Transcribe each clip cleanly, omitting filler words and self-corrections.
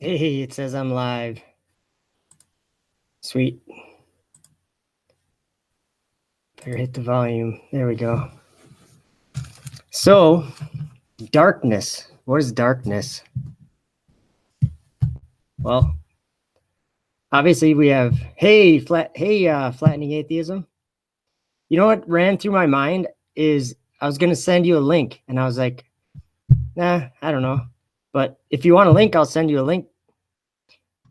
Hey, it says I'm live. Sweet. Better hit the volume. There we go. So, darkness. What is darkness? Well, obviously we have flattening atheism. You know what ran through my mind is I was gonna send you a link, and I was like, nah, I don't know. But if you want a link, I'll send you a link.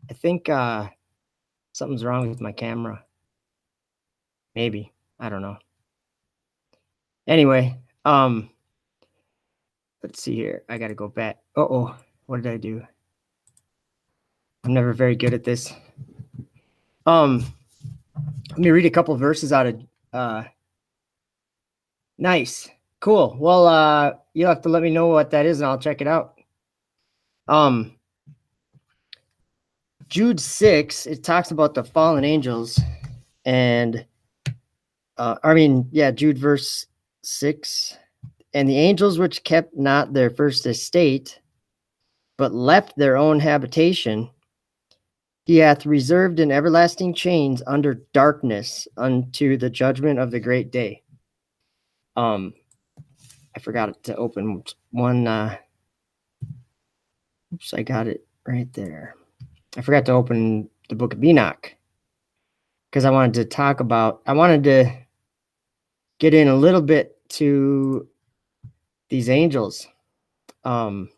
I think something's wrong with my camera. Maybe. I don't know. Anyway, let's see here. I gotta go back. Uh-oh. What did I do? I'm never very good at this. Let me read a couple verses out of nice. Cool. Well, you'll have to let me know what that is and I'll check it out. Jude 6, it talks about the fallen angels, and Jude verse 6. And the angels which kept not their first estate, but left their own habitation, he hath reserved in everlasting chains under darkness unto the judgment of the great day. I forgot to open one. Oops, I got it right there. I forgot to open the book of Enoch because I wanted to get in a little bit to these angels. Because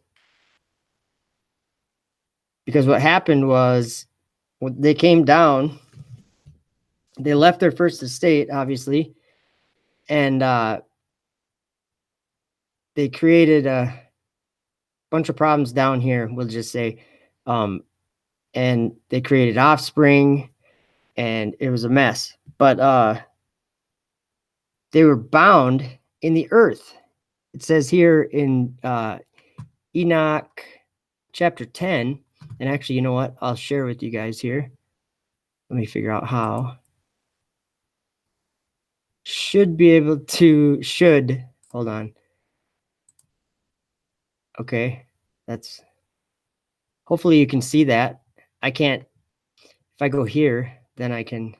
what happened was when they came down, they left their first estate, obviously, and they created a bunch of problems down here, we'll just say. And they created offspring, and it was a mess. But they were bound in the earth. It says here in Enoch chapter 10, and actually, you know what? I'll share with you guys here. Let me figure out how. Hold on. Okay, hopefully you can see that. I can't, if I go here, then I can.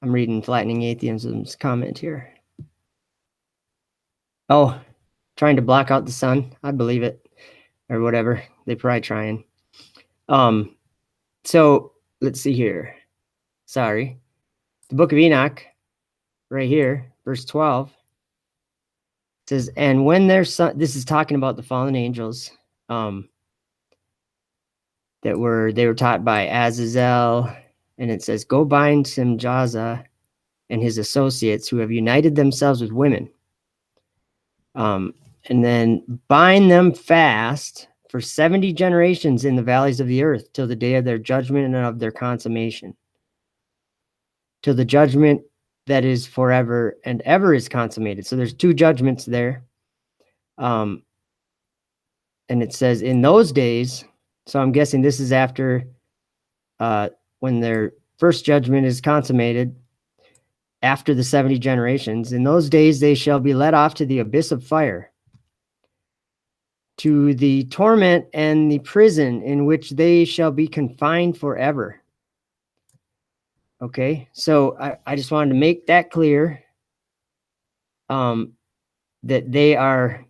I'm reading Flattening Atheism's comment here. Oh, trying to block out the sun. I believe it, or whatever. They're probably trying. So let's see here. Sorry. The book of Enoch, right here, verse 12, says, and when their son, this is talking about the fallen angels, they were taught by Azazel, and it says, go bind Simjaza and his associates who have united themselves with women. And then bind them fast for 70 generations in the valleys of the earth till the day of their judgment and of their consummation. Till the judgment that is forever and ever is consummated. So there's two judgments there. And it says in those days, so I'm guessing this is after when their first judgment is consummated, after the 70 generations. In those days they shall be led off to the abyss of fire, to the torment and the prison in which they shall be confined forever. Okay, so I just wanted to make that clear, that they are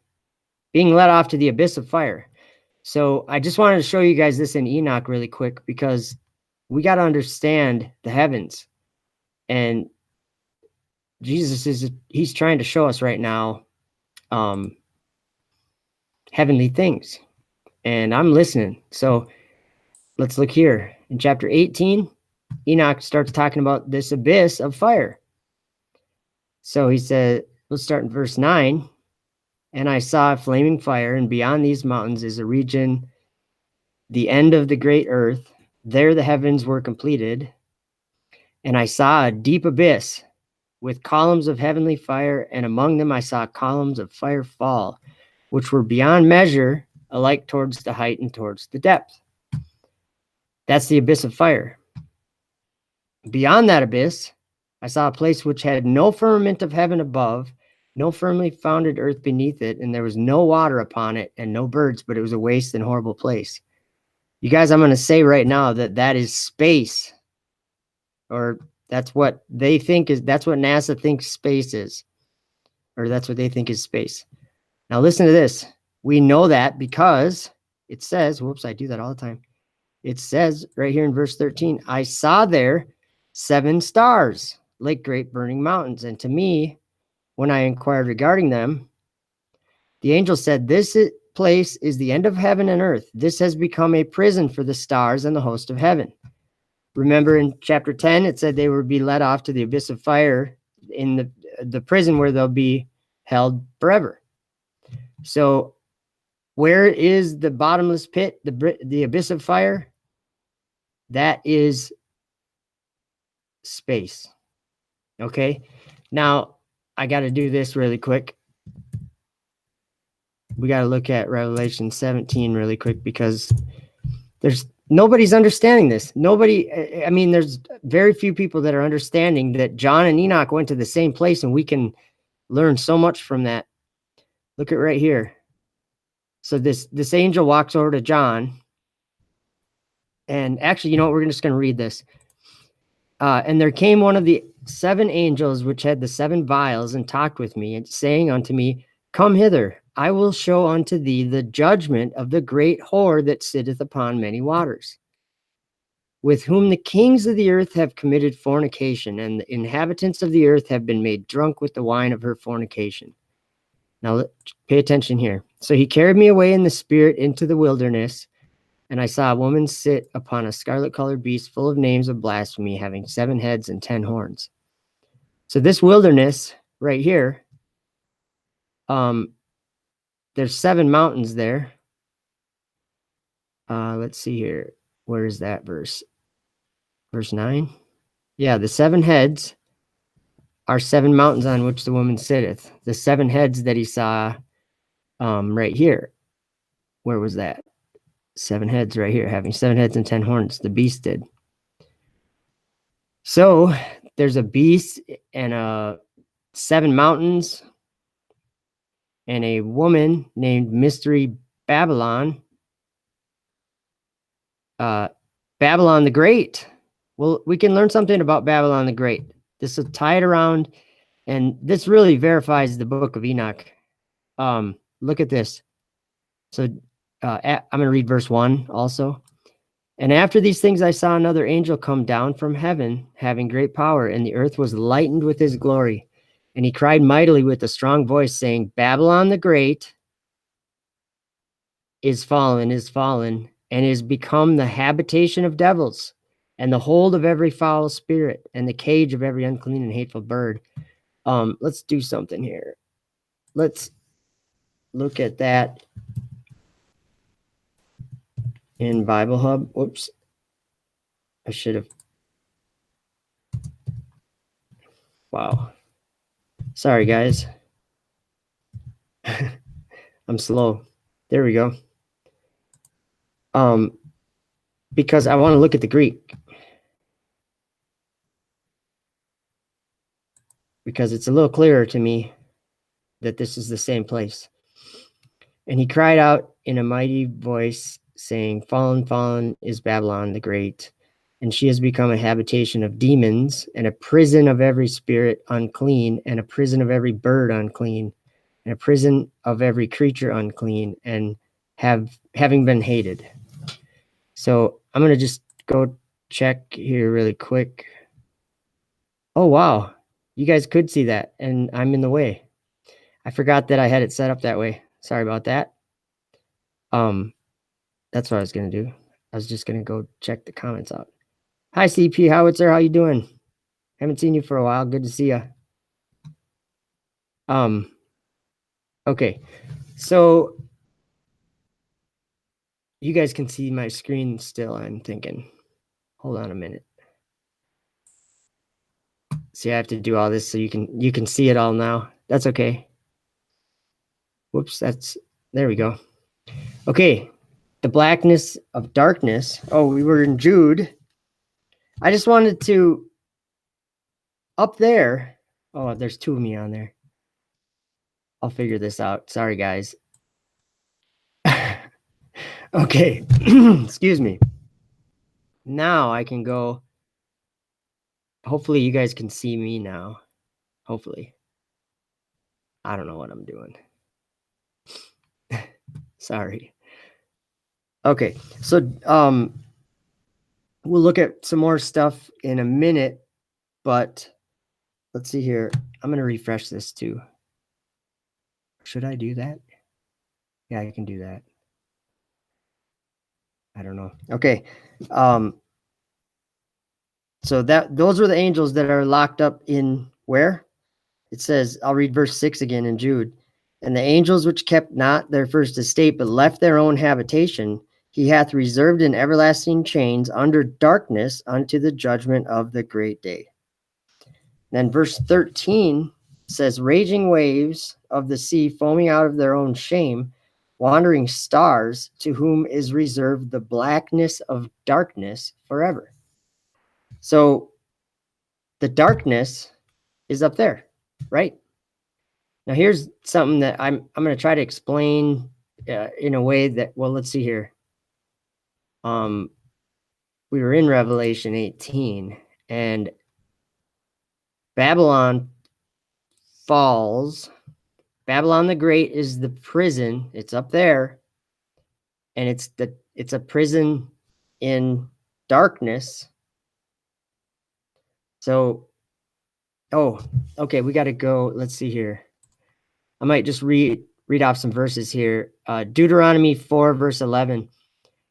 being led off to the abyss of fire. So I just wanted to show you guys this in Enoch really quick, because we got to understand the heavens. And Jesus he's trying to show us right now heavenly things. And I'm listening. So let's look here. In chapter 18, Enoch starts talking about this abyss of fire. So he said, let's start in verse 9. And I saw a flaming fire, and beyond these mountains is a region, the end of the great earth. There the heavens were completed. And I saw a deep abyss with columns of heavenly fire, and among them I saw columns of fire fall, which were beyond measure, alike towards the height and towards the depth. That's the abyss of fire. Beyond that abyss, I saw a place which had no firmament of heaven above, no firmly founded earth beneath it, and there was no water upon it, and no birds, but it was a waste and horrible place. You guys, I'm going to say right now that that is space, or that's what they think is, that's what NASA thinks space is, or that's what they think is space. Now listen to this. We know that because it says, whoops, I do that all the time. It says right here in verse 13, I saw there 7 stars, like great burning mountains. And to me, when I inquired regarding them, the angel said, this place is the end of heaven and earth. This has become a prison for the stars and the host of heaven. Remember in chapter 10, it said they would be led off to the abyss of fire in the prison where they'll be held forever. So where is the bottomless pit, the abyss of fire? That is space. Okay. Now I got to do this really quick. We got to look at Revelation 17 really quick, because nobody's understanding this. I mean, there's very few people that are understanding that John and Enoch went to the same place, and we can learn so much from that. Look at right here. So this angel walks over to John, and actually, you know what? We're just going to read this. And there came one of the 7 angels which had the 7 vials, and talked with me, and saying unto me, come hither, I will show unto thee the judgment of the great whore that sitteth upon many waters, with whom the kings of the earth have committed fornication, and the inhabitants of the earth have been made drunk with the wine of her fornication. Now, pay attention here. So he carried me away in the spirit into the wilderness, and I saw a woman sit upon a scarlet-colored beast full of names of blasphemy, having 7 heads and 10 horns. So this wilderness right here, there's 7 mountains there. Let's see here. Where is that verse? Verse 9. Yeah, the 7 heads are 7 mountains on which the woman sitteth. The 7 heads that he saw right here. Where was that? 7 heads right here, having 7 heads and 10 horns. The beast did. So there's a beast and 7 mountains and a woman named Mystery Babylon. Babylon the Great. Well, we can learn something about Babylon the Great. This will tie it around, and this really verifies the book of Enoch. Look at this. So I'm going to read verse 1 also. And after these things, I saw another angel come down from heaven, having great power, and the earth was lightened with his glory. And he cried mightily with a strong voice, saying, Babylon the Great is fallen, and is become the habitation of devils, and the hold of every foul spirit, and the cage of every unclean and hateful bird. Let's do something here. Let's look at that in Bible Hub. Whoops. I should have. Wow. Sorry, guys. I'm slow. There we go. Because I want to look at the Greek. Because it's a little clearer to me that this is the same place. And he cried out in a mighty voice, saying, Fallen, fallen is Babylon the Great, and she has become a habitation of demons, and a prison of every spirit unclean, and a prison of every bird unclean, and a prison of every creature unclean, and having been hated. So I'm going to just go check here really quick. Oh, wow. You guys could see that, and I'm in the way. I forgot that I had it set up that way. Sorry about that. That's what I was going to do. I was just going to go check the comments out. Hi, CP Howitzer. How you doing? Haven't seen you for a while. Good to see you. Okay. So you guys can see my screen still, I'm thinking. Hold on a minute. See, I have to do all this so you can see it all now. That's okay. Whoops, there we go. Okay, the blackness of darkness. Oh, we were in Jude. I just wanted to, up there. Oh, there's 2 of me on there. I'll figure this out. Sorry, guys. Okay. Excuse me. Now I can go. Hopefully you guys can see me now. Hopefully. I don't know what I'm doing. Sorry. Okay. So we'll look at some more stuff in a minute, but let's see here. I'm going to refresh this too. Should I do that? Yeah, I can do that. I don't know. Okay. So those are the angels that are locked up in where? It says, I'll read verse 6 again in Jude. And the angels which kept not their first estate, but left their own habitation, he hath reserved in everlasting chains under darkness unto the judgment of the great day. Then verse 13 says, raging waves of the sea foaming out of their own shame, wandering stars, to whom is reserved the blackness of darkness forever. So the darkness is up there, right? Now here's something that I'm going to try to explain in a way that, well, let's see here. We were in Revelation 18, and Babylon falls. Babylon the Great is the prison. It's up there, and it's a prison in darkness. So, oh, okay, we got to go. Let's see here. I might just read off some verses here. Deuteronomy 4, verse 11.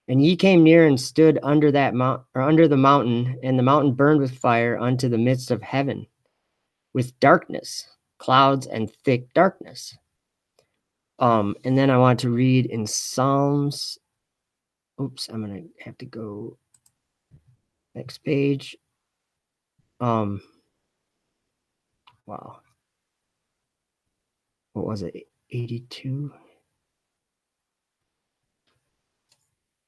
And ye came near and stood under that mount, or under the mountain, and the mountain burned with fire unto the midst of heaven, with darkness, clouds, and thick darkness. And then I want to read in Psalms. Oops, I'm gonna have to go next page. Wow. What was it? 82?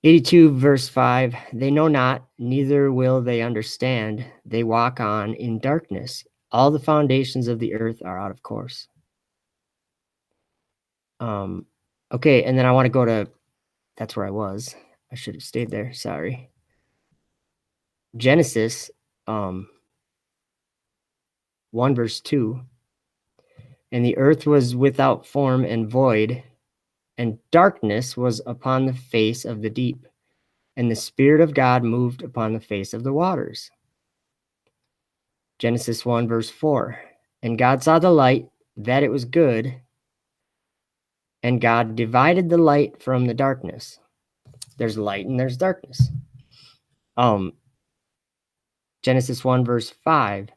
82 verse 5, they know not, neither will they understand. They walk on in darkness. All the foundations of the earth are out of course. Okay, and then I want to go to, that's where I was. I should have stayed there, sorry. Genesis 1 verse 2. And the earth was without form and void, and darkness was upon the face of the deep, and the Spirit of God moved upon the face of the waters. Genesis 1 verse 4. And God saw the light, that it was good, and God divided the light from the darkness. There's light and there's darkness. Genesis 1 verse 5.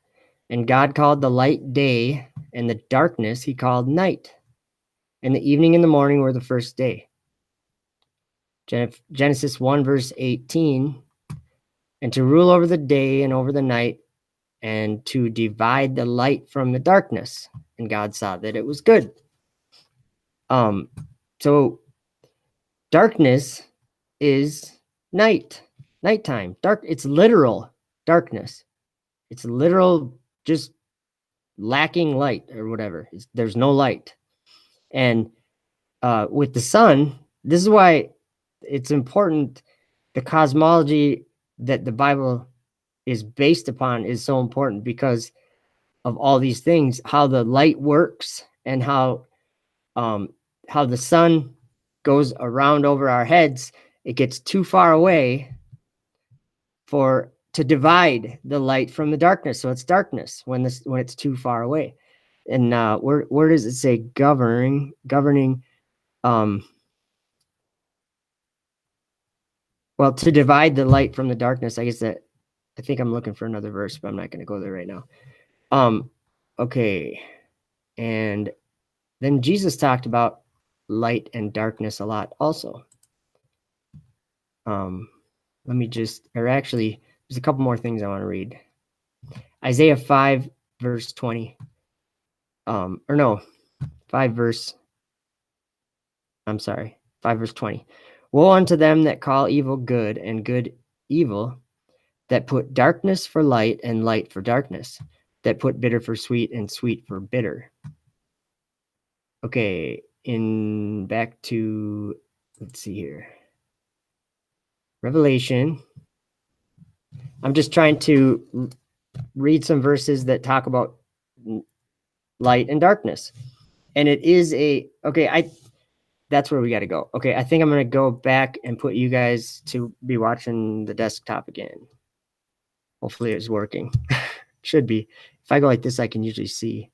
And God called the light day, and the darkness he called night. And the evening and the morning were the first day. Genesis 1 verse 18. And to rule over the day and over the night, and to divide the light from the darkness. And God saw that it was good. So darkness is nighttime. Dark, it's literal darkness. It's literal just lacking light or whatever. There's no light. And with the sun, this is why it's important. The cosmology that the Bible is based upon is so important because of all these things, how the light works and how the sun goes around over our heads. It gets too far away to divide the light from the darkness. So it's darkness when it's too far away. And where does it say governing? Well, to divide the light from the darkness, I guess I think I'm looking for another verse, but I'm not going to go there right now. Okay. And then Jesus talked about light and darkness a lot also. Let me just, or actually, there's a couple more things I want to read. Isaiah 5 verse 20. 5 verse 20. Woe unto them that call evil good and good evil, that put darkness for light and light for darkness, that put bitter for sweet and sweet for bitter. Okay, back to, let's see here. Revelation. I'm just trying to read some verses that talk about light and darkness. And it is that's where we got to go. Okay, I think I'm going to go back and put you guys to be watching the desktop again. Hopefully it's working. Should be. If I go like this, I can usually see.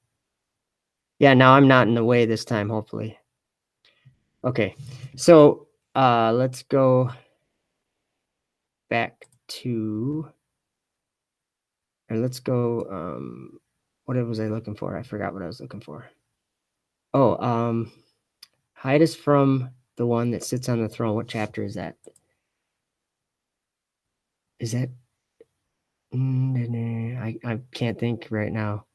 Yeah, now I'm not in the way this time, hopefully. Okay, so let's go back to, or let's go, what was I looking for? I forgot what I was looking for. Oh, hide us from the one that sits on the throne. What chapter is that? Is that? I can't think right now.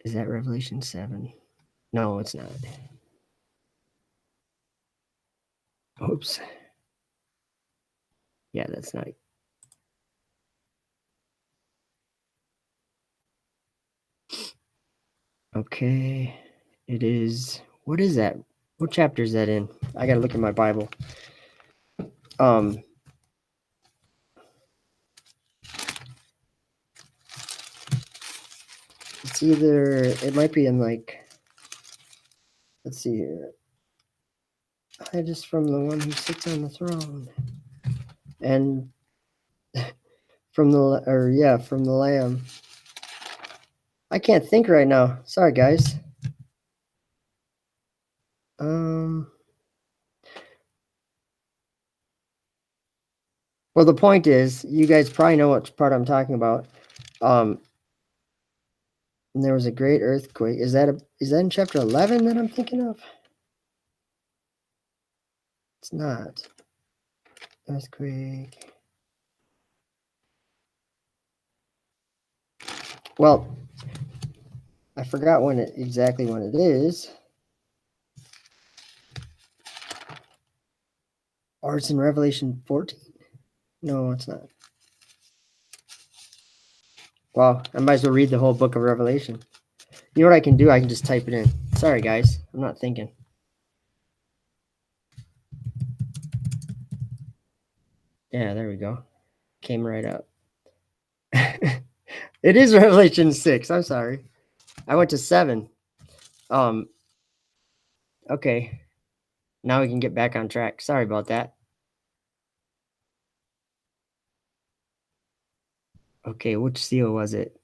Is that Revelation 7? No, it's not. Oops. Yeah, that's not. Okay. It is. What is that? What chapter is that in? I gotta look at my Bible. It's either, it might be in like, let's see here. Hide us from the one who sits on the throne. And from the Lamb. I can't think right now. Sorry, guys. Well, the point is, you guys probably know what part I'm talking about. And there was a great earthquake. Is that in chapter 11 that I'm thinking of? It's not. Earthquake. Well, I forgot exactly when it is. Or it's in Revelation 14. No, it's not. Well, I might as well read the whole book of Revelation. You know what I can do? I can just type it in. Sorry, guys. I'm not thinking. Yeah, there we go. Came right up. It is Revelation 6. I'm sorry. I went to 7. Okay. Now we can get back on track. Sorry about that. Okay, which seal was it?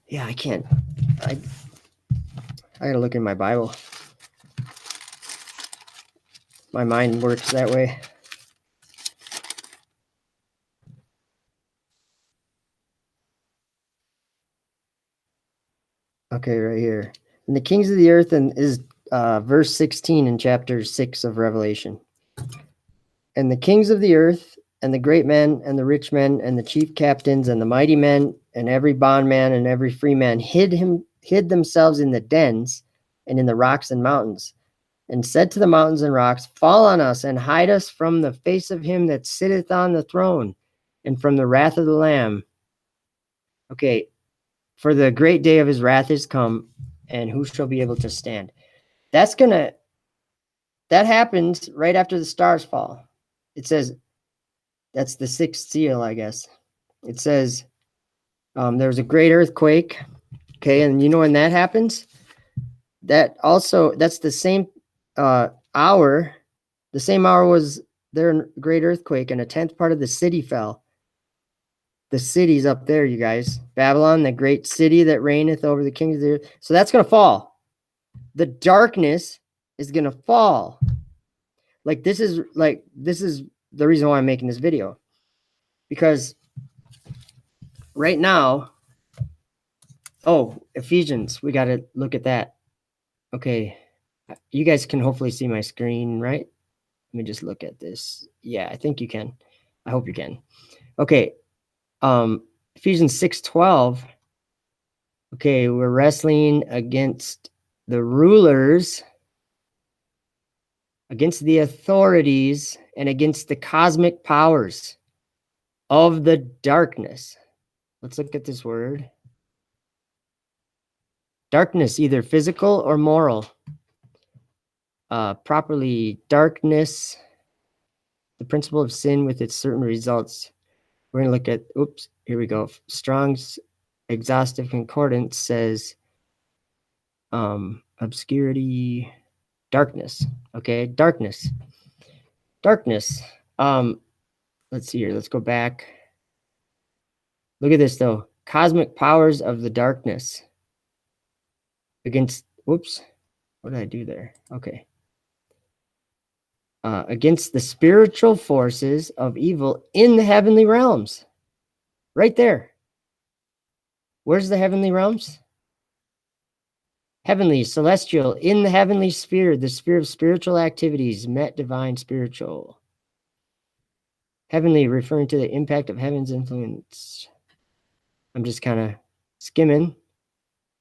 Yeah, I can't. I gotta look in my Bible. My mind works that way. Okay, right here. And the kings of the earth is verse 16 in chapter 6 of Revelation. And the kings of the earth and the great men and the rich men and the chief captains and the mighty men and every bondman and every free man hid themselves in the dens and in the rocks and mountains, and said to the mountains and rocks, fall on us and hide us from the face of him that sitteth on the throne and from the wrath of the Lamb. Okay, for the great day of his wrath is come, and who shall be able to stand? That happens right after the stars fall. It says, that's the 6th seal, I guess. It says, there was a great earthquake. Okay, and you know when that happens? That's the same hour. The same hour was there a great earthquake, and a 10th part of the city fell. The city's up there, you guys. Babylon, the great city that reigneth over the kings of the earth. So that's going to fall. The darkness is going to fall. This is the reason why I'm making this video. Because right now, Ephesians, we got to look at that. Okay. You guys can hopefully see my screen, right? Let me just look at this. Yeah, I think you can. I hope you can. Okay. Ephesians 6:12. Okay, we're wrestling against the rulers, against the authorities, and against the cosmic powers of the darkness. Let's look at this word. Darkness, either physical or moral. Properly, darkness, the principle of sin with its certain results. We're going to look at, oops, here we go. Strong's Exhaustive Concordance says obscurity, darkness. Okay, darkness. Darkness. Let's see here. Let's go back. Look at this, though. Cosmic powers of the darkness against, whoops, what did I do there? Okay. Against the spiritual forces of evil in the heavenly realms. Right there. Where's the heavenly realms? Heavenly, celestial, in the heavenly sphere, the sphere of spiritual activities, met divine, spiritual. Heavenly, referring to the impact of heaven's influence. I'm just kind of skimming.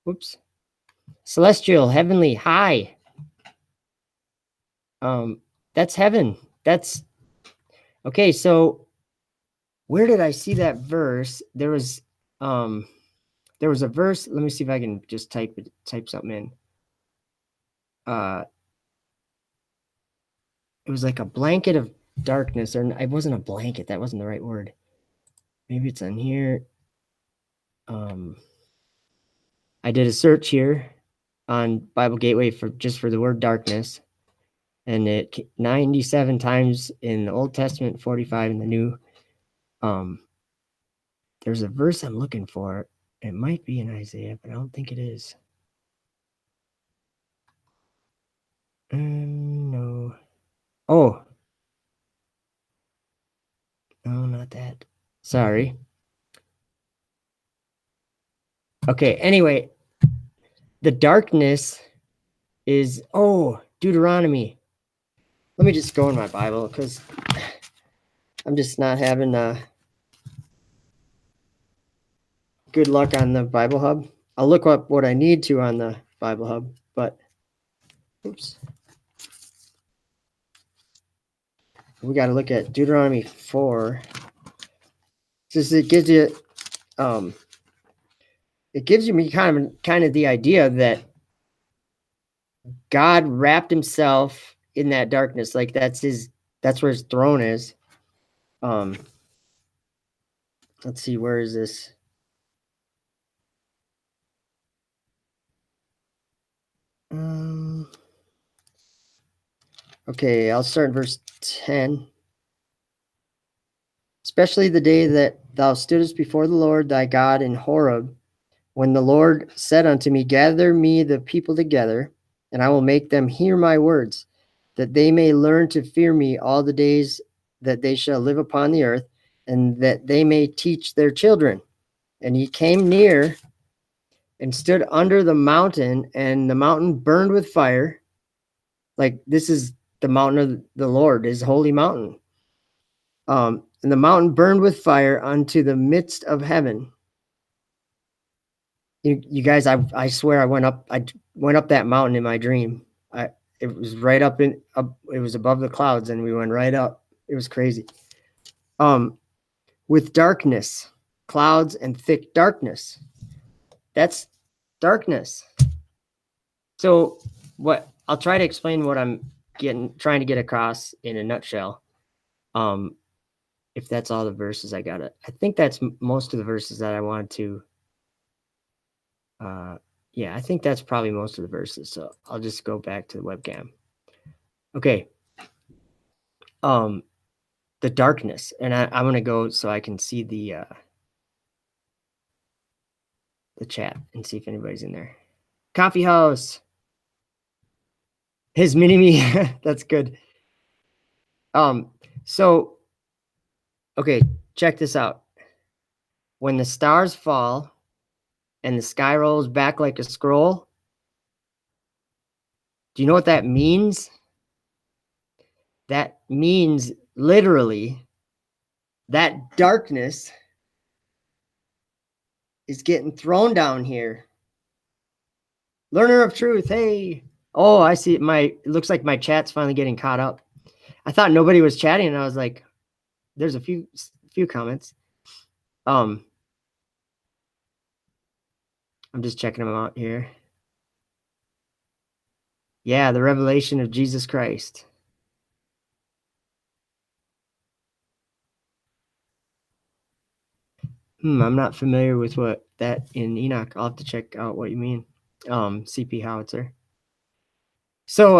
Whoops. Celestial, heavenly, high. That's heaven. That's okay. So where did I see that verse? There was a verse. Let me see if I can just type something in. It was like a blanket of darkness, or it wasn't a blanket. That wasn't the right word. Maybe it's on here. I did a search here on Bible Gateway for the word darkness, and it 97 times in the Old Testament, 45 in the New. There's a verse I'm looking for. It might be in Isaiah, but I don't think it is. No. Oh. No, not that. Sorry. Okay, anyway, the darkness is, Deuteronomy. Let me just go in my Bible because I'm just not having good luck on the Bible Hub. I'll look up what I need to on the Bible Hub, but oops. We got to look at Deuteronomy 4. Just it gives you me kind of the idea that God wrapped himself in that darkness. Like that's where his throne is. Let's see, where is this? Okay, I'll start in verse 10. Especially the day that thou stoodest before the Lord thy God in Horeb, when the Lord said unto me, gather me the people together, and I will make them hear my words, that they may learn to fear me all the days that they shall live upon the earth, and that they may teach their children. And he came near and stood under the mountain, and the mountain burned with fire. Like this is the mountain of the Lord, his holy mountain. And the mountain burned with fire unto the midst of heaven. You guys, I swear I went up that mountain in my dream. It was right up it was above the clouds, and we went right up. It was crazy. With darkness, clouds and thick darkness. That's darkness. So what I'll try to explain what I'm trying to get across in a nutshell. If that's all the verses I got it. I think that's most of the verses that I wanted to. Yeah, I think that's probably most of the verses. So I'll just go back to the webcam. Okay. The darkness, and I'm going to go so I can see the chat and see if anybody's in there. Coffee House. His mini-me. That's good. So, okay, check this out. When the stars fall and the sky rolls back like a scroll, do you know what that means? That means literally that darkness is getting thrown down here. Learner of truth, hey. Oh, I see. It looks like my chat's finally getting caught up. I thought nobody was chatting, and I was like, there's a few comments. I'm just checking them out here. Yeah, the revelation of Jesus Christ. I'm not familiar with what that in Enoch. I'll have to check out what you mean. CP howitzer. So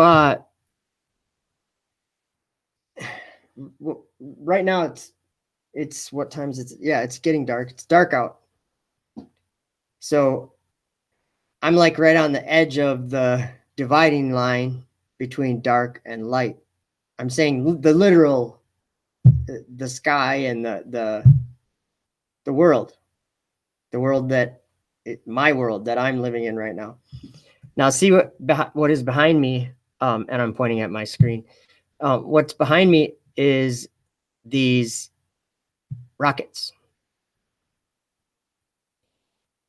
right now it's what times it's getting dark. It's dark out. So I'm like right on the edge of the dividing line between dark and light. I'm saying the literal, the sky and the world, my world that I'm living in right now. Now see what is behind me, and I'm pointing at my screen. What's behind me is these rockets,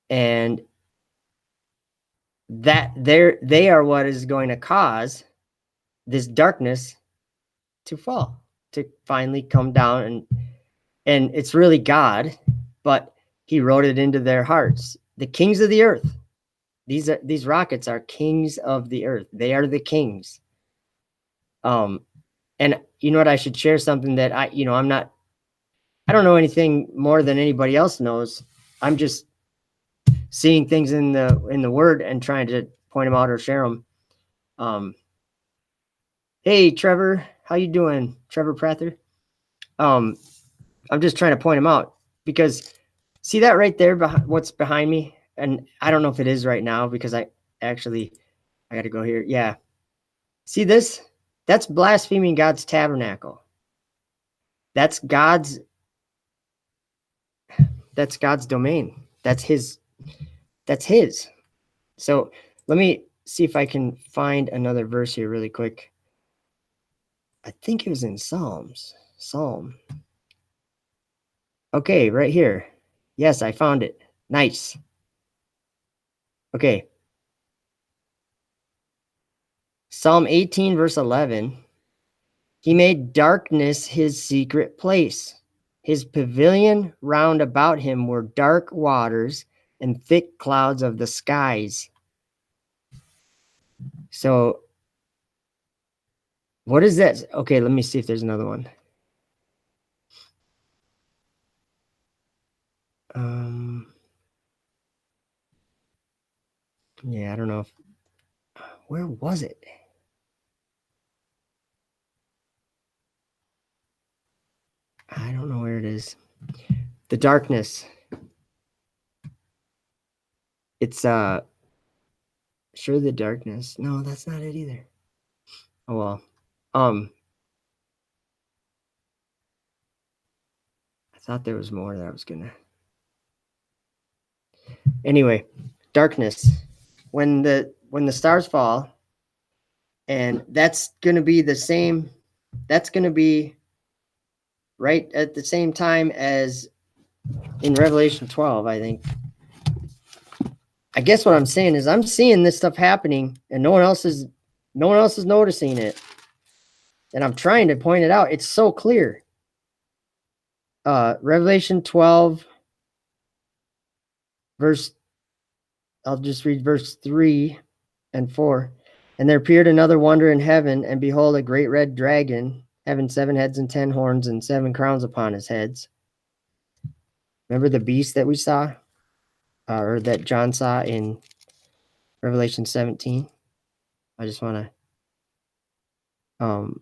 and they are what is going to cause this darkness to fall, to finally come down, and it's really God, but he wrote it into their hearts. The kings of the earth. These rockets are kings of the earth. They are the kings. And you know what? I should share something that I don't know anything more than anybody else knows. I'm just seeing things in the word and trying to point them out or share them. Hey, Trevor, how you doing? Trevor Prather. I'm just trying to point them out because see that right there, what's behind me? And I don't know if it is right now because I got to go here. Yeah. See this? That's blaspheming God's tabernacle. That's God's domain. That's his. So let me see if I can find another verse here really quick. I think it was in Psalm. Okay, right here. Yes, I found it. Nice. Okay. Psalm 18, verse 11. He made darkness his secret place. His pavilion round about him were dark waters and thick clouds of the skies. So, what is that? Okay, let me see if there's another one. Yeah, I don't know where was it? I don't know where it is. The darkness. It's sure the darkness. No, that's not it either. Oh well. I thought there was more that I was gonna. Anyway, darkness. When the stars fall, and that's gonna be the same. That's gonna be right at the same time as in Revelation 12, I think. I guess what I'm saying is I'm seeing this stuff happening and no one else is noticing it. And I'm trying to point it out. It's so clear. Revelation 12 I'll just read verse 3 and 4. And there appeared another wonder in heaven, and behold, a great red dragon, having 7 heads and 10 horns and 7 crowns upon his heads. Remember the beast that we saw? Or that John saw in Revelation 17? I just want to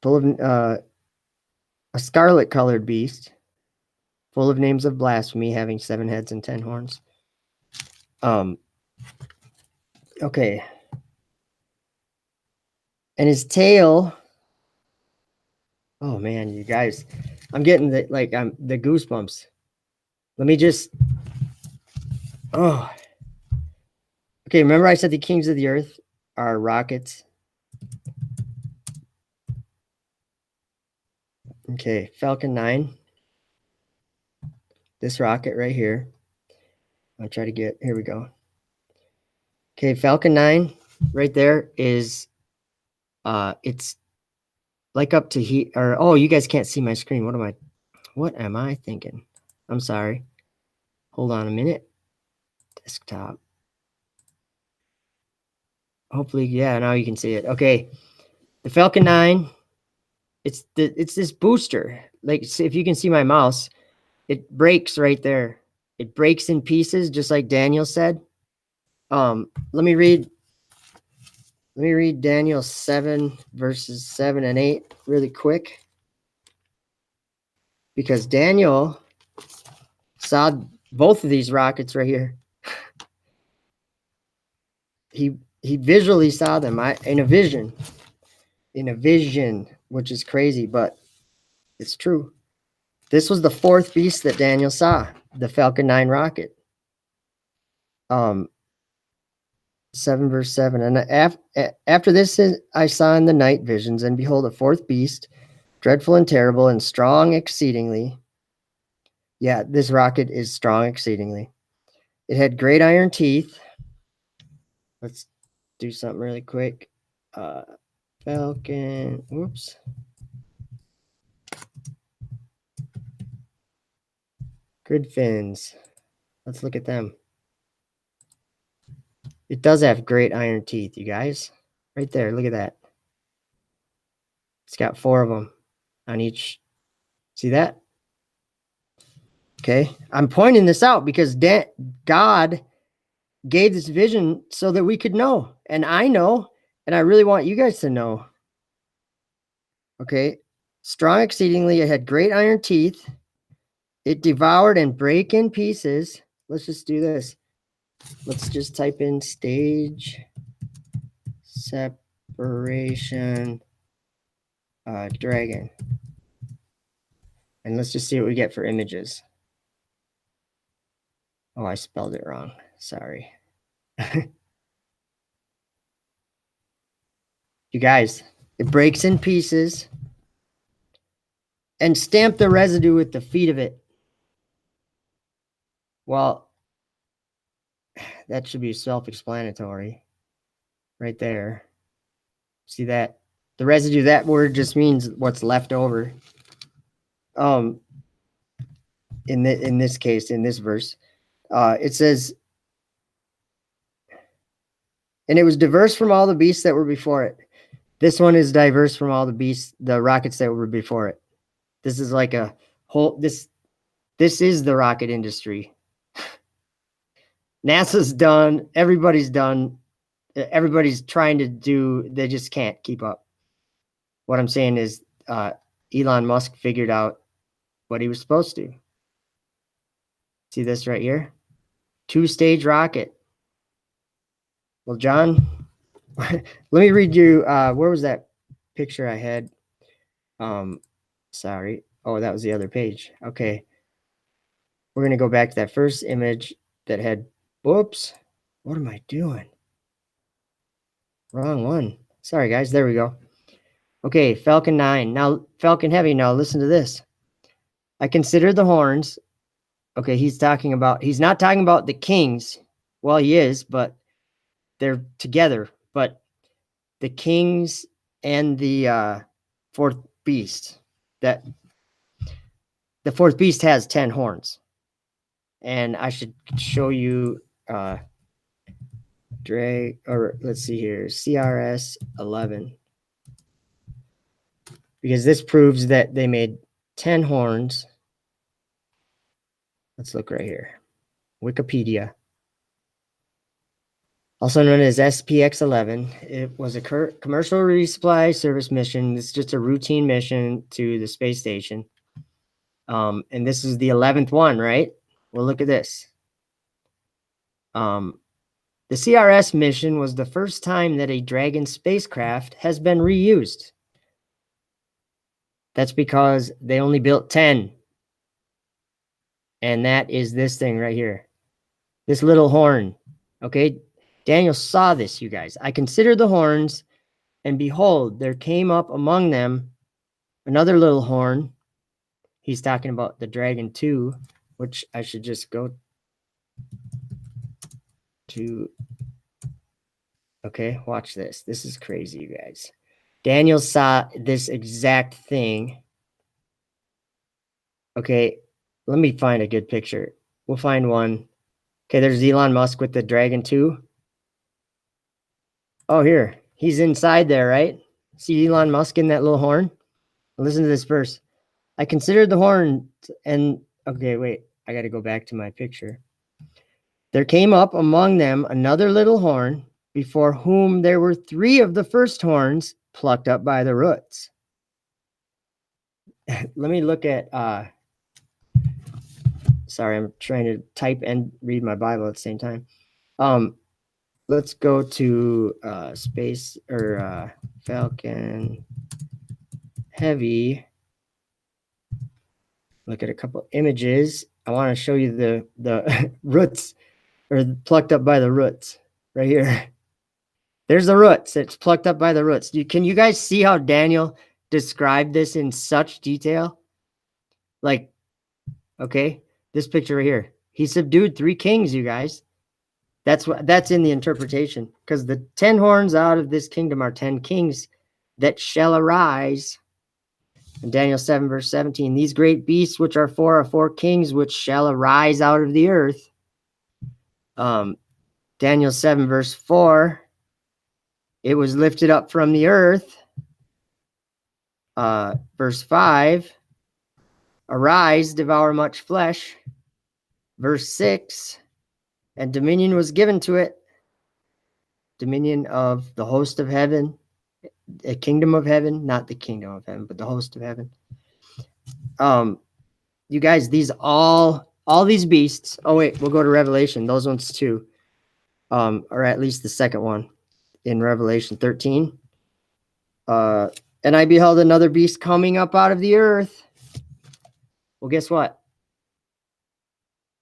full of a scarlet colored beast, full of names of blasphemy, having 7 heads and 10 horns. Okay. And his tail. Oh man, you guys, I'm getting the goosebumps. Let me just. Oh. Okay, remember I said the kings of the earth are rockets. Okay, Falcon 9. This rocket right here. I'll try to get, here we go. Okay, Falcon 9 right there is, it's like up to here, or, oh, you guys can't see my screen. What am I thinking? I'm sorry. Hold on a minute. Desktop. Hopefully, yeah, now you can see it. Okay, the Falcon 9, it's this booster. Like, if you can see my mouse, it breaks right there. It breaks in pieces, just like Daniel said. Let me read Daniel 7 verses 7 and 8 really quick, because Daniel saw both of these rockets right here. He visually saw them in a vision, which is crazy, but it's true. This was the fourth beast that Daniel saw, the Falcon 9 rocket. 7 verse 7. And after this I saw in the night visions, and behold, a fourth beast, dreadful and terrible and strong exceedingly. Yeah, this rocket is strong exceedingly. It had great iron teeth. Let's do something really quick. Falcon, whoops. Grid fins. Let's look at them. It does have great iron teeth, you guys. Right there, look at that. It's got 4 of them on each. See that? Okay, I'm pointing this out because God gave this vision so that we could know. And I know, and I really want you guys to know. Okay, strong exceedingly, it had great iron teeth. It devoured and break in pieces. Let's just do this. Let's just type in stage separation dragon. And let's just see what we get for images. Oh, I spelled it wrong. Sorry. You guys, it breaks in pieces and stamp the residue with the feet of it. Well, that should be self-explanatory right there. See that? The residue, that word just means what's left over. In this case, in this verse, it says, and it was diverse from all the beasts that were before it. This one is diverse from all the beasts, the rockets that were before it. This is like a whole, this is the rocket industry. NASA's done. Everybody's done. Everybody's trying to do, they just can't keep up. What I'm saying is Elon Musk figured out what he was supposed to. See this right here? 2-stage rocket. Well, John, let me read you, where was that picture I had? Sorry. Oh, that was the other page. Okay. We're going to go back to that first image that had, whoops, what am I doing? Wrong one. Sorry, guys. There we go. Okay, Falcon 9. Now, Falcon Heavy, now listen to this. I consider the horns. Okay, he's not talking about the kings. Well, he is, but they're together. But the kings and the fourth beast, that the fourth beast has 10 horns. And I should show you let's see here, CRS 11. Because this proves that they made 10 horns. Let's look right here. Wikipedia. Also known as SPX-11. It was a commercial resupply service mission. It's just a routine mission to the space station. And this is the 11th one, right? Well, look at this. The CRS mission was the first time that a Dragon spacecraft has been reused. That's because they only built 10. And that is this thing right here. This little horn. Okay? Daniel saw this, you guys. I considered the horns, and behold, there came up among them another little horn. He's talking about the Dragon 2, which I should just go. to, okay, watch this. This is crazy, you guys. Daniel saw this exact thing. Okay, let me find a good picture. We'll find one. Okay, there's Elon Musk with the Dragon 2. Oh, here. He's inside there, right? See Elon Musk in that little horn? Listen to this verse. I considered the horn and, okay, wait. I got to go back to my picture. There came up among them another little horn, before whom there were 3 of the first horns plucked up by the roots. Let me look at, sorry, I'm trying to type and read my Bible at the same time. Let's go to space or Falcon Heavy. Look at a couple images. I want to show you the roots, or plucked up by the roots right here. There's the roots. It's plucked up by the roots. Can you guys see how Daniel described this in such detail? Like, okay, this picture right here. He subdued 3 kings, you guys. That's in the interpretation, because the 10 horns out of this kingdom are 10 kings that shall arise. In Daniel 7 verse 17, these great beasts which are 4 kings which shall arise out of the earth. Daniel 7 verse 4, it was lifted up from the earth. Verse 5, arise, devour much flesh. Verse 6, and dominion was given to it. Dominion of the host of heaven, a kingdom of heaven, not the kingdom of heaven, but the host of heaven. You guys, these all these beasts. Oh wait, we'll go to Revelation. Those ones too, or at least the second one in Revelation 13. And I beheld another beast coming up out of the earth. Well, guess what?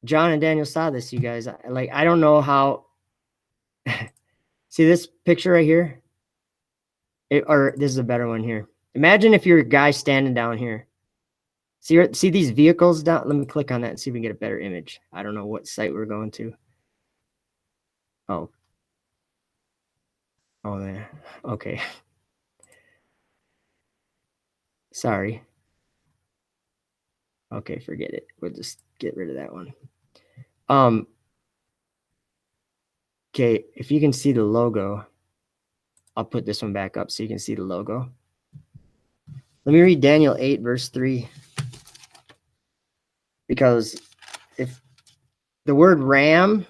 John and Daniel saw this, you guys. I don't know how. See this picture right here? Or this is a better one here. Imagine if you're a guy standing down here. See these vehicles down? Let me click on that and see if we can get a better image. I don't know what site we're going to. Oh, there. Okay. Sorry. Okay, forget it. We'll just get rid of that one. Okay, if you can see the logo, I'll put this one back up so you can see the logo. Let me read Daniel 8 verse 3. Because if the word ram,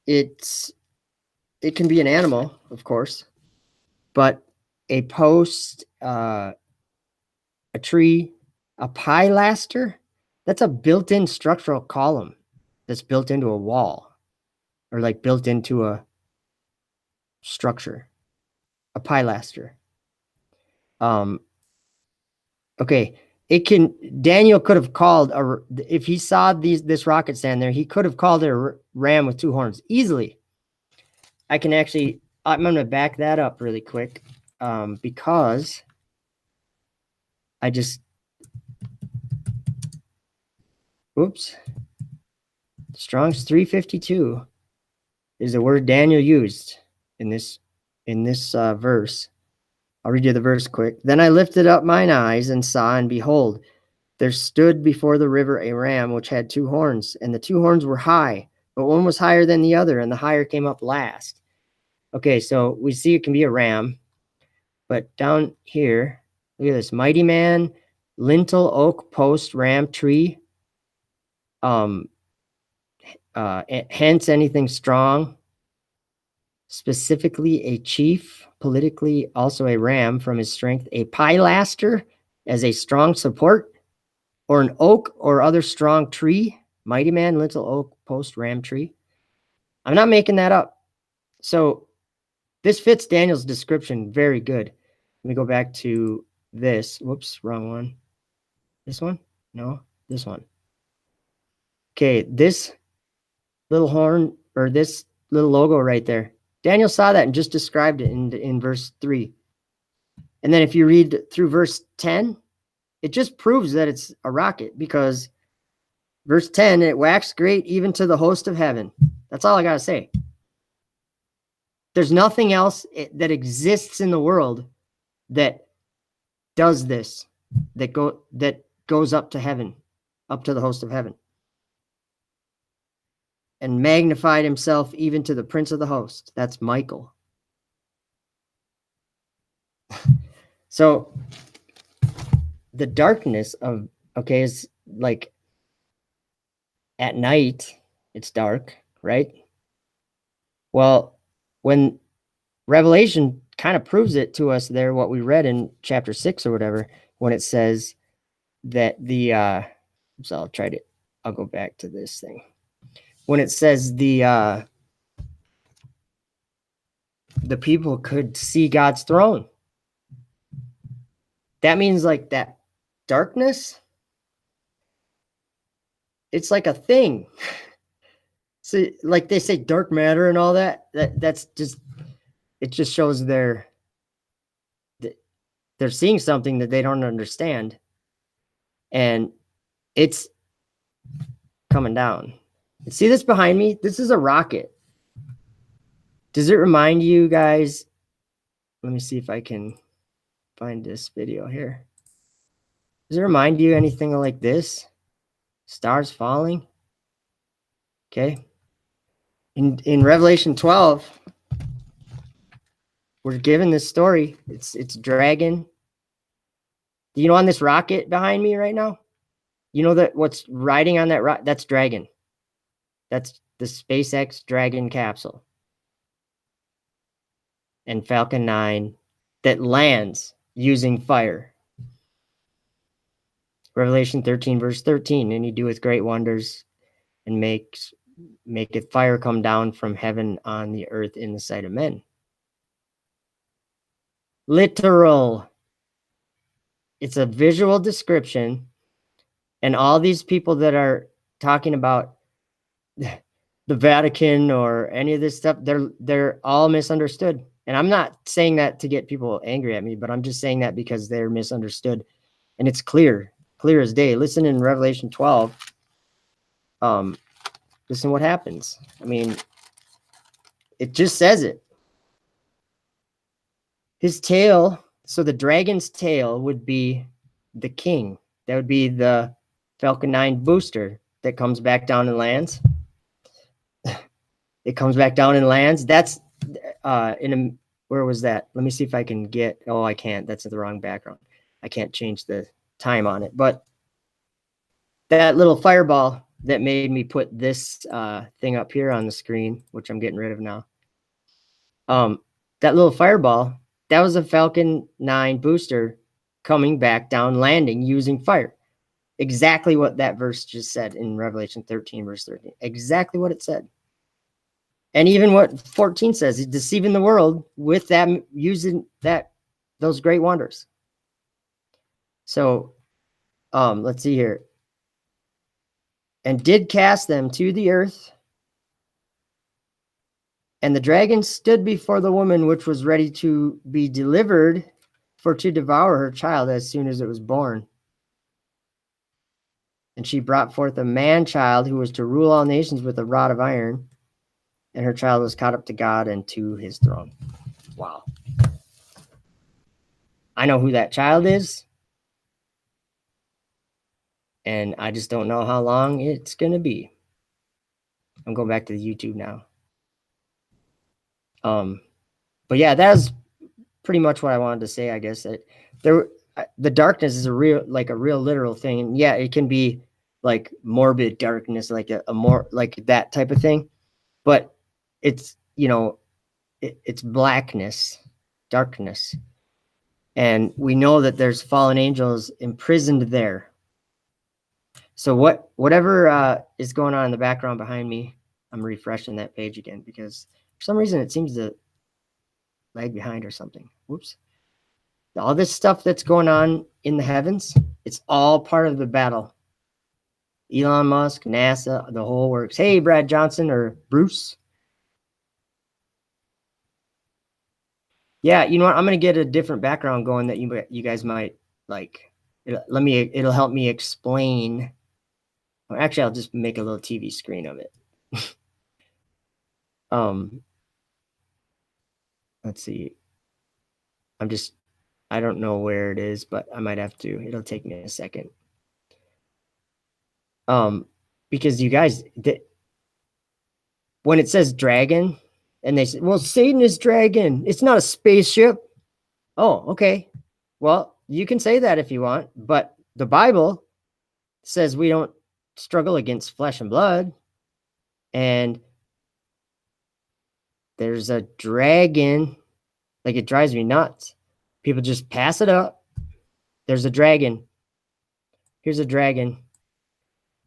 it can be an animal, of course, but a post, a tree, a pilaster, that's a built-in structural column that's built into a wall, or like built into a structure, a pilaster. Okay, Daniel could have called if he saw this rocket stand there, he could have called it a ram with 2 horns easily. I'm going to back that up really quick, because Strong's 352 is the word Daniel used in this verse. I'll read you the verse quick. Then I lifted up mine eyes and saw, and behold, there stood before the river a ram which had 2 horns, and the 2 horns were high, but one was higher than the other, and the higher came up last. Okay, so we see it can be a ram, but down here, look at this. Mighty man, lintel, oak, post, ram, tree. Hence anything strong. Specifically a chief, politically also a ram from his strength, a pilaster as a strong support, or an oak or other strong tree. Mighty man, lintel, oak, post, ram, tree. I'm not making that up. So this fits Daniel's description very good. Let me go back to this. Whoops, wrong one. This one? No, this one. Okay, this little horn, or this little logo right there. Daniel saw that and just described it in verse 3. And then if you read through verse 10, it just proves that it's a rocket, because Verse 10, it waxed great even to the host of heaven. That's all I got to say. There's nothing else that exists in the world that does this, that goes up to heaven, up to the host of heaven. And magnified himself even to the prince of the host. That's Michael. So the darkness of, okay, is like at night, it's dark, right? Well, when Revelation kind of proves it to us there, what we read in chapter 6 or whatever, when it says that so I'll go back to this thing. When it says the people could see God's throne, that means like that darkness, it's like a thing. So like they say dark matter and all that's just, it just shows they're seeing something that they don't understand, and it's coming down. See this behind me? This is a rocket. Does it remind you guys? Let me see if I can find this video here. Does it remind you anything like this? Stars falling? Okay. In Revelation 12, we're given this story. It's dragon. You know, on this rocket behind me right now, you know that what's riding on that rocket? That's Dragon. That's the SpaceX Dragon capsule. And Falcon 9 that lands using fire. Revelation 13, verse 13, and he doeth great wonders and maketh fire come down from heaven on the earth in the sight of men. Literal. It's a visual description, and all these people that are talking about the Vatican or any of this stuff, they're all misunderstood. And I'm not saying that to get people angry at me, but I'm just saying that because they're misunderstood. And it's clear as day. Listen in Revelation 12. Listen what happens. I mean, it just says it. His tail, so the dragon's tail would be the king. That would be the Falcon 9 booster that comes back down and lands. It comes back down and lands. That's where was that? Let me see if I can get, oh, I can't. That's the wrong background. I can't change the time on it. But that little fireball that made me put this thing up here on the screen, which I'm getting rid of now. That little fireball, that was a Falcon 9 booster coming back down, landing using fire. Exactly what that verse just said in Revelation 13, verse 13. Exactly what it said. And even what 14 says, he's deceiving the world with that, using those great wonders. So, let's see here. And did cast them to the earth. And the dragon stood before the woman, which was ready to be delivered for to devour her child as soon as it was born. And she brought forth a man-child who was to rule all nations with a rod of iron. And her child was caught up to God and to his throne. Wow. I know who that child is. And I just don't know how long it's going to be. I'm going back to the YouTube now. But yeah, that was pretty much what I wanted to say, I guess. That the darkness is a real literal thing. And yeah, it can be like morbid darkness, like a more like that type of thing. But it's, you know, it's blackness, darkness. And we know that there's fallen angels imprisoned there. So whatever is going on in the background behind me, I'm refreshing that page again because for some reason it seems to lag behind or something. Whoops. All this stuff that's going on in the heavens, it's all part of the battle. Elon Musk, NASA, the whole works. Hey, Brad Johnson or Bruce. Yeah, you know what? I'm going to get a different background going that you guys might like. It'll help me explain Or actually, I'll just make a little TV screen of it. Let's see. I don't know where it is, but I might have to. It'll take me a second. Because you guys, when it says dragon, and they say, well, Satan is dragon. It's not a spaceship. Oh, okay. Well, you can say that if you want, but the Bible says we don't struggle against flesh and blood. And there's a dragon. Like, it drives me nuts. People just pass it up. There's a dragon. Here's a dragon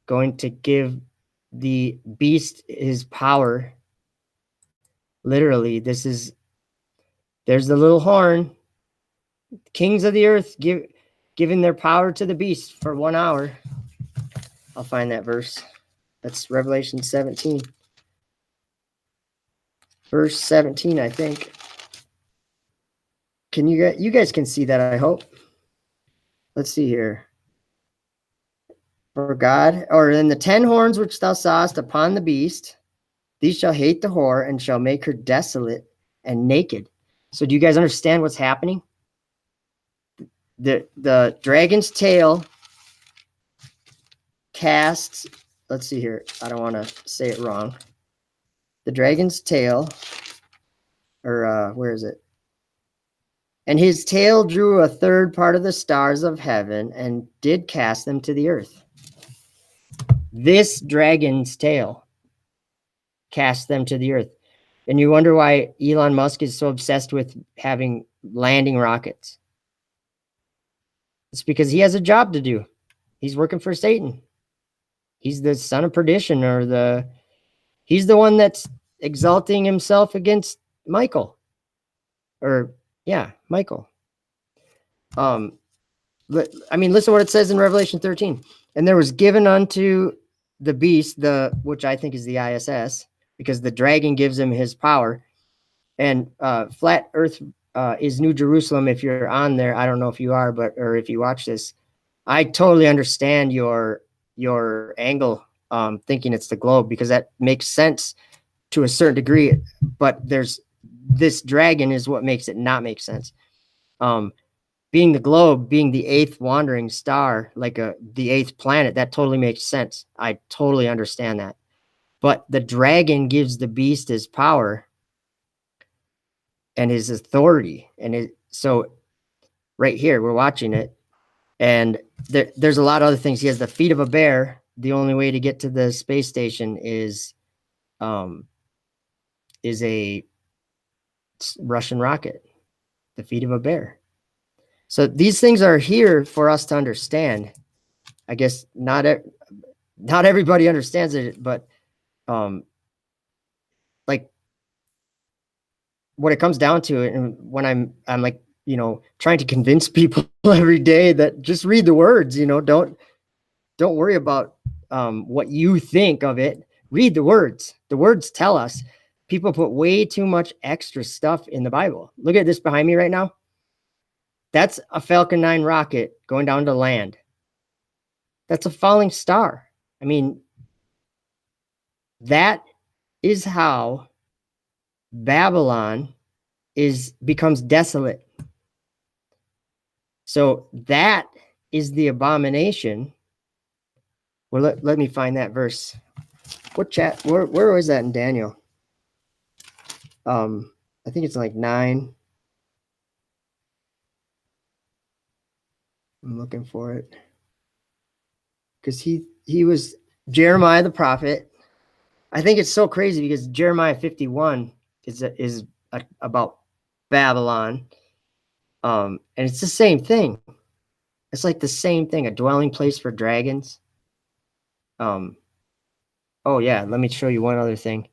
going to give the beast his power. Literally, there's the little horn. Kings of the earth giving their power to the beast for 1 hour. I'll find that verse. That's Revelation 17. Verse 17, I think. Can you guys can see that, I hope. Let's see here. For God, or in the 10 horns which thou sawest upon the beast, these shall hate the whore and shall make her desolate and naked. So do you guys understand what's happening? The dragon's tail casts, let's see here. I don't want to say it wrong. The dragon's tail, or where is it? And his tail drew a third part of the stars of heaven and did cast them to the earth. This dragon's tail cast them to the earth. And you wonder why Elon Musk is so obsessed with having landing rockets. It's because he has a job to do. He's working for Satan. He's the son of perdition, or he's the one that's exalting himself against Michael. Or, yeah, Michael. I mean, listen to what it says in Revelation 13. And there was given unto the beast, which I think is the ISS, because the dragon gives him his power. And flat earth is New Jerusalem. If you're on there, I don't know if you are, or if you watch this, I totally understand your angle, thinking it's the globe, because that makes sense to a certain degree. But this dragon is what makes it not make sense. Being the globe, being the 8th wandering star, like the 8th planet, that totally makes sense. I totally understand that. But the dragon gives the beast his power and his authority. And so right here, we're watching it. And there's a lot of other things. He has the feet of a bear. The only way to get to the space station is a Russian rocket. The feet of a bear. So these things are here for us to understand. I guess not everybody understands it, but like what it comes down to, and when I'm like, trying to convince people every day that just read the words, don't worry about what you think of it. Read the words. The words tell us. People put way too much extra stuff in the Bible. Look at this behind me right now. That's a Falcon 9 rocket going down to land. That's a falling star. I mean, that is how Babylon becomes desolate. So that is the abomination. Well, let me find that verse. Where was that in Daniel? I think it's like 9. I'm looking for it. Because he was Jeremiah the prophet. I think it's so crazy because Jeremiah 51 is about Babylon. And it's the same thing. It's like the same thing, a dwelling place for dragons. Oh yeah, let me show you one other thing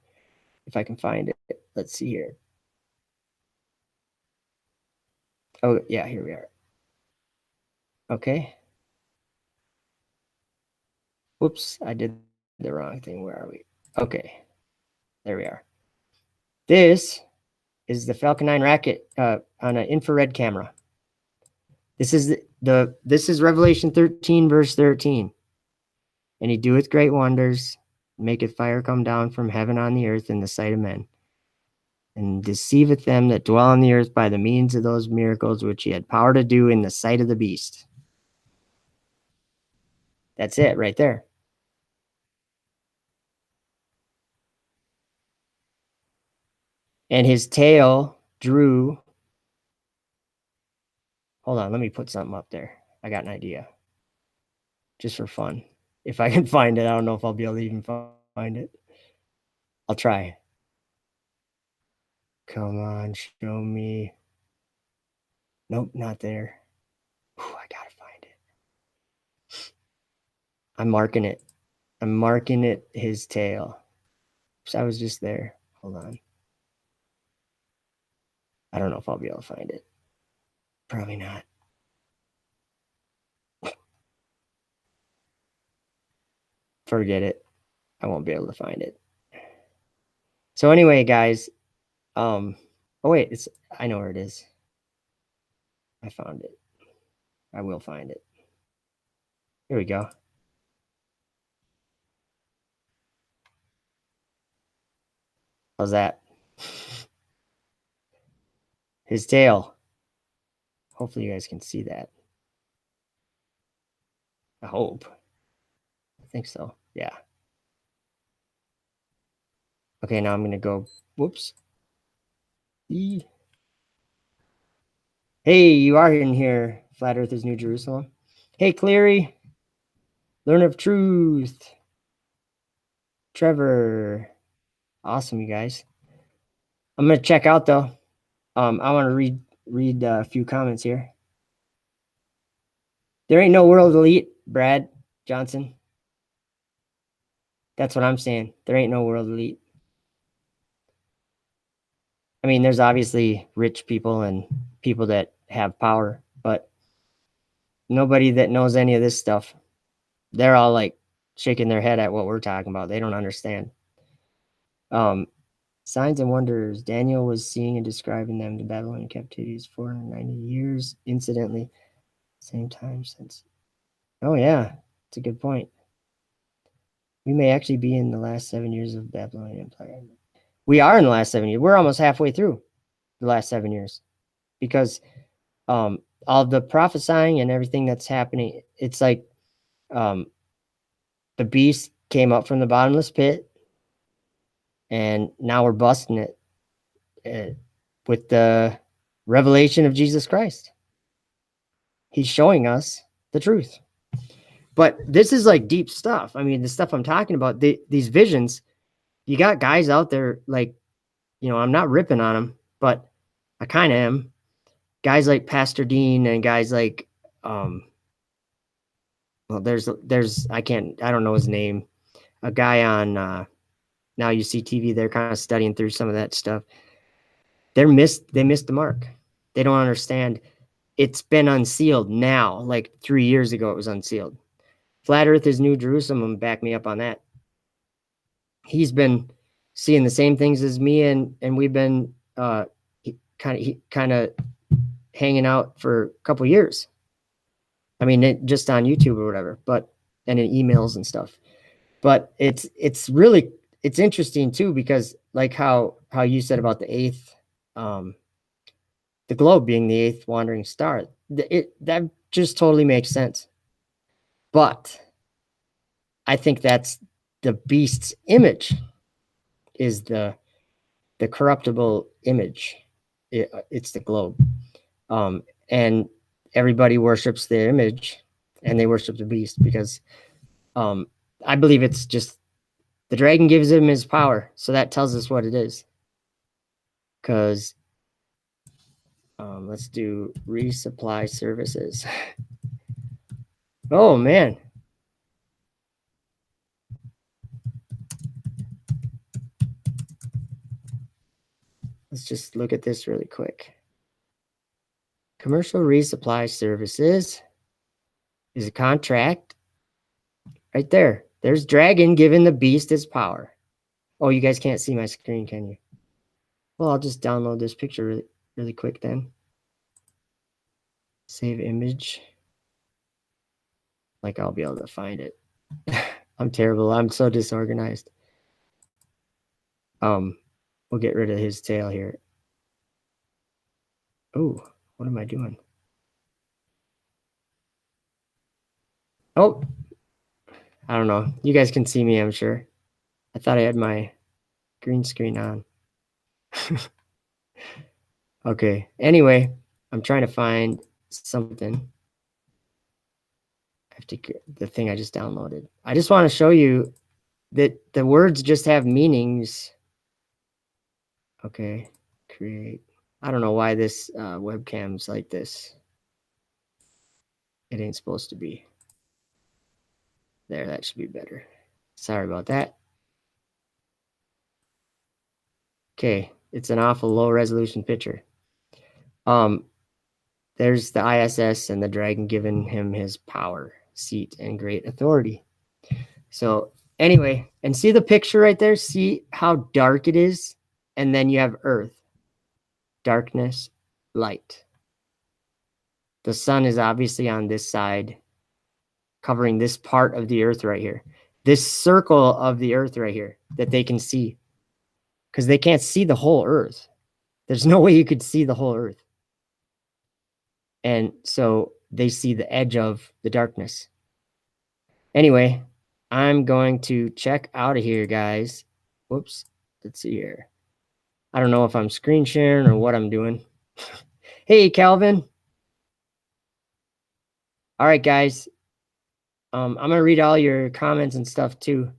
if I can find it. Let's see here. Oh yeah, here we are. Okay. Whoops, I did the wrong thing. Where are we? Okay. There we are. This is the Falcon 9 rocket on an infrared camera. This is Revelation 13, verse 13. And he doeth great wonders, maketh fire come down from heaven on the earth in the sight of men, and deceiveth them that dwell on the earth by the means of those miracles which he had power to do in the sight of the beast. That's it right there. And his tail drew. Hold on, let me put something up there. I got an idea. Just for fun. If I can find it, I don't know if I'll be able to even find it. I'll try. Come on, show me. Nope, not there. Ooh, I gotta find it. I'm marking it. I'm marking it his tail. So I was just there. Hold on. I don't know if I'll be able to find it. Probably not. Forget it. I won't be able to find it. So anyway, guys, oh wait, I know where it is. I found it. I will find it. Here we go. How's that? His tail. Hopefully you guys can see that. I hope. I think so. Yeah. Okay, now I'm going to go. Whoops. Hey, you are in here. Flat Earth is New Jerusalem. Hey, Cleary. Learn of Truth. Trevor. Awesome, you guys. I'm going to check out, though. I want to read a few comments here. There ain't no world elite, Brad Johnson. That's what I'm saying. There ain't no world elite. I mean, there's obviously rich people and people that have power, but nobody that knows any of this stuff. They're all like shaking their head at what we're talking about. They don't understand. Signs and wonders. Daniel was seeing and describing them to Babylonian captivities 490 years, incidentally, same time since. Oh, yeah, it's a good point. We may actually be in the last 7 years of Babylonian Empire. We are in the last 7 years. We're almost halfway through the last 7 years because all the prophesying and everything that's happening, it's like the beast came up from the bottomless pit, and now we're busting it with the revelation of Jesus Christ. He's showing us the truth. But this is like deep stuff. I mean, the stuff I'm talking about, these visions, you got guys out there like, I'm not ripping on them, but I kind of am. Guys like Pastor Dean and guys like, well, there's, I don't know his name. A guy on Now You See TV, they're kind of studying through some of that stuff. They missed the mark. They don't understand. It's been unsealed now. Like 3 years ago, it was unsealed. Flat Earth is New Jerusalem. Back me up on that. He's been seeing the same things as me, and we've been kind of hanging out for a couple years. I mean, just on YouTube or whatever, and in emails and stuff. But it's really interesting too, because like how you said about the eighth, the globe being the eighth wandering star, that just totally makes sense. But I think that's the beast's image, is the corruptible image. It's the globe, and everybody worships the image, and they worship the beast because I believe it's just the dragon gives him his power, so that tells us what it is. Because let's do resupply services. Oh man. Let's just look at this really quick. Commercial resupply services is a contract right there. There's dragon giving the beast its power. Oh, you guys can't see my screen, can you? Well, I'll just download this picture really quick then. Save image. Like I'll be able to find it. I'm terrible. I'm so disorganized. We'll get rid of his tail here. Oh, what am I doing? Oh, I don't know. You guys can see me, I'm sure. I thought I had my green screen on. Okay. Anyway, I'm trying to find something. I have to get the thing I just downloaded. I just want to show you that the words just have meanings. Okay. Create. I don't know why this webcam's like this. It ain't supposed to be. There, that should be better. Sorry about that. Okay, it's an awful low resolution picture. There's the ISS and the dragon giving him his power, seat, and great authority. So anyway, and see the picture right there? See how dark it is? And then you have Earth, darkness, light. The sun is obviously on this side, covering this part of the Earth right here. This circle of the Earth right here that they can see. Because they can't see the whole Earth. There's no way you could see the whole Earth. And so they see the edge of the darkness. Anyway, I'm going to check out of here, guys. Whoops. Let's see here. I don't know if I'm screen sharing or what I'm doing. Hey, Calvin. All right, guys. I'm going to read all your comments and stuff too.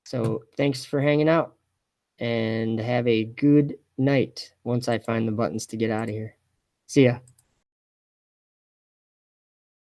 So thanks for hanging out and have a good night once I find the buttons to get out of here. See ya.